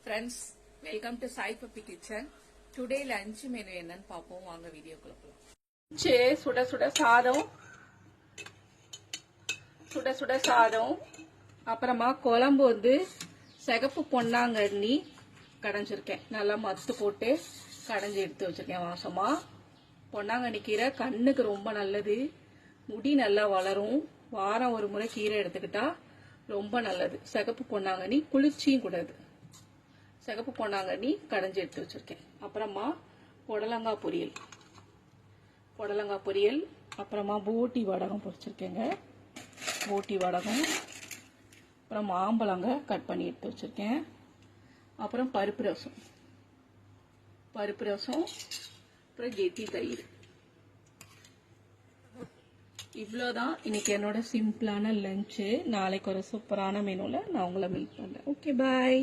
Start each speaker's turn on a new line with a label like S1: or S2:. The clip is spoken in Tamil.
S1: friends, welcome to Sai Puppy Kitchen. Today lunch menu என்னன்னு பாப்போம் வாங்க வீடியோக்குள்ள போலாம். சுட சுட சாதம் அப்புறமா குழம்பு வந்து சிகப்பு பொன்னாங்கண்ணி கடைஞ்சிருக்கேன். நல்லா மத்து போட்டு கடைஞ்சி எடுத்து வச்சிருக்கேன். வாசமா பொன்னாங்கண்ணி கீரை கண்ணுக்கு ரொம்ப நல்லது. முடி நல்லா வளரும். வாரம் ஒரு முறை கீரை எடுத்துக்கிட்டா ரொம்ப நல்லது. சிகப்பு பொன்னாங்கண்ணி குளிர்ச்சியும் கூடாது. சிகப்பு பொன்னாங்கண்ணி கடைஞ்சி எடுத்து வச்சிருக்கேன். அப்புறமா புடலங்காய் பொரியல், அப்புறமா போட்டி வடகம் பொரிச்சிருக்கேங்க. போட்டி வடகம், அப்புறம் மாம்பழங்க கட் பண்ணி எடுத்து வச்சிருக்கேன். அப்புறம் பருப்பு ரசம், அப்புறம் கெட்டி தயிர். இவ்வளோதான் இன்னைக்கு என்னோட சிம்பிளான லஞ்சு. நாளைக்கு ஒரு சூப்பரான மெனுல நான் உங்களை மீட் பண்றேன். ஓகே, பாய்.